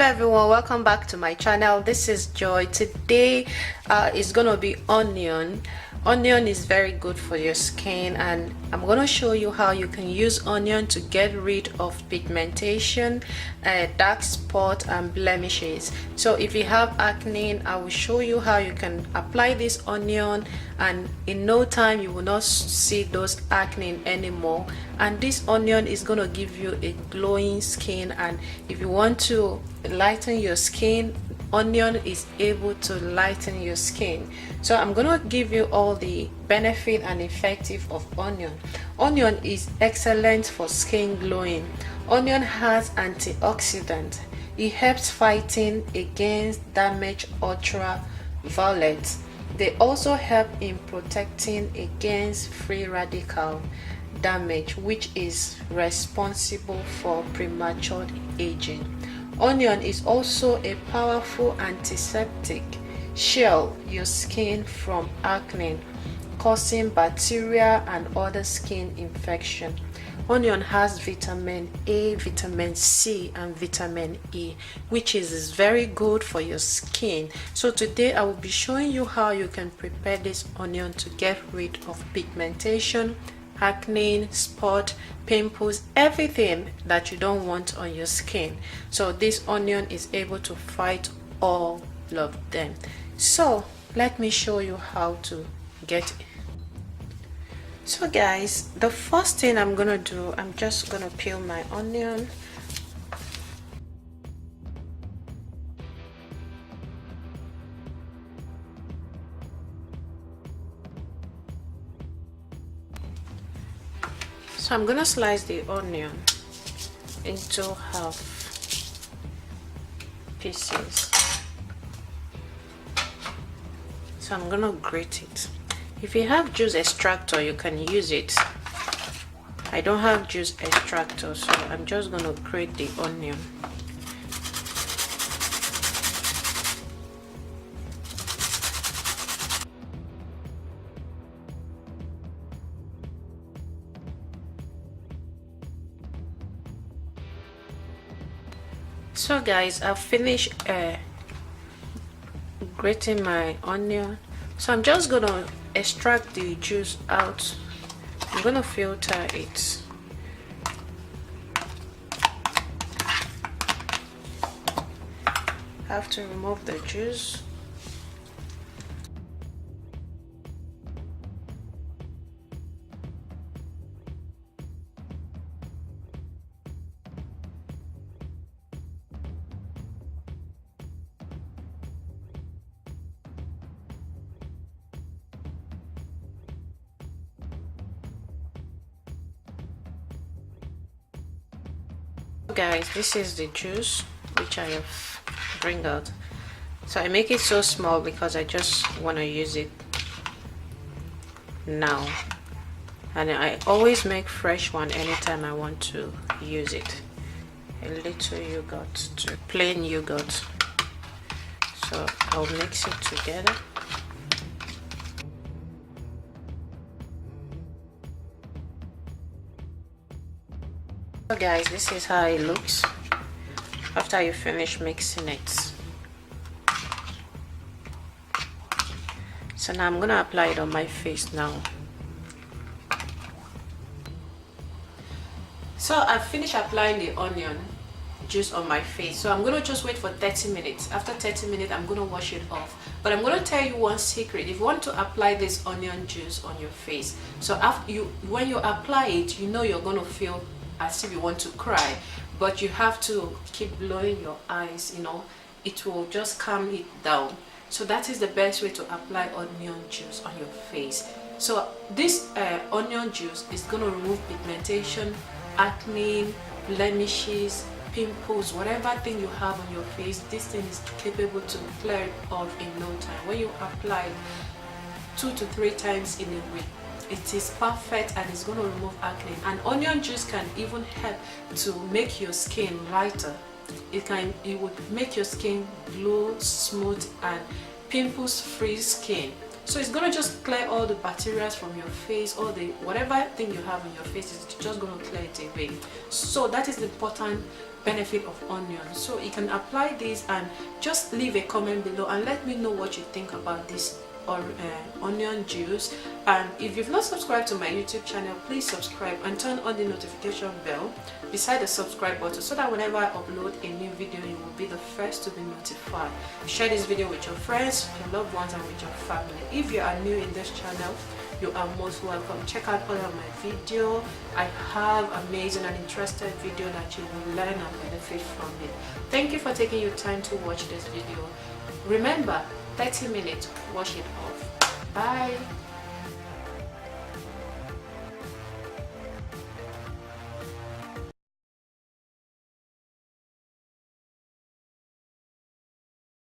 everyone, welcome back to my channel. This is Joy. Today is gonna be onion. Onion is very good for your skin, and I'm gonna show you how you can use onion to get rid of pigmentation, dark spot and blemishes. So if you have acne, I will show you how you can apply this onion, and in no time you will not see those acne anymore. And this onion is going to give you a glowing skin, and if you want to lighten your skin, onion is able to lighten your skin. So I'm going to give you all the benefit and effective of onion. Onion is excellent for skin glowing. Onion has antioxidant. It helps fighting against damage ultraviolet. They also help in protecting against free radical damage, which is responsible for premature aging. Onion is also a powerful antiseptic. Shield your skin from acne causing bacteria and other skin infection. Onion has vitamin A, vitamin C and vitamin E, which is very good for your skin. So today I will be showing you how you can prepare this onion to get rid of pigmentation, acne, spot, pimples, everything that you don't want on your skin. So this onion is able to fight all of them. So let me show you how to get it. So guys, the first thing I'm gonna do, I'm just gonna peel my onion. So I'm gonna slice the onion into half pieces. So I'm gonna grate it. If you have juice extractor, you can use it. I don't have juice extractor, so I'm just gonna grate the onion. So guys, I've finished grating my onion. So I'm just gonna extract the juice out. I'm gonna filter it. I have to remove the juice. Guys, this is the juice which I have bring out. So I make it so small because I just want to use it now, and I always make fresh one anytime I want to use it. A little yogurt, to plain yogurt. So I'll mix it together. So guys, this is how it looks after you finish mixing it. So now I'm gonna apply it on my face now. So I've finished applying the onion juice on my face, so I'm gonna just wait for 30 minutes. After 30 minutes I'm gonna wash it off. But I'm gonna tell you one secret. If you want to apply this onion juice on your face, so when you apply it, you know you're gonna feel as if you want to cry, but you have to keep blowing your eyes, you know, it will just calm it down. So that is the best way to apply onion juice on your face. So this onion juice is going to remove pigmentation, acne, blemishes, pimples, whatever thing you have on your face. This thing is capable to clear it off in no time. When you apply it 2 to 3 times in a week, it is perfect, and it's going to remove acne. And onion juice can even help to make your skin lighter. It would make your skin glow, smooth and pimples free skin. So it's gonna just clear all the bacteria from your face, all the whatever thing you have on your face, it's just gonna clear it away. So that is the important benefit of onion. So you can apply this and just leave a comment below and let me know what you think about this or onion juice. And if you've not subscribed to my YouTube channel, please subscribe and turn on the notification bell beside the subscribe button, so that whenever I upload a new video, you will be the first to be notified. Share this video with your friends, your loved ones, and with your family. If you are new in this channel, you are most welcome. Check out all of my video. I have amazing and interesting video that you will learn and benefit from it. Thank you for taking your time to watch this video. Remember, 30 minutes, wash it off. Bye.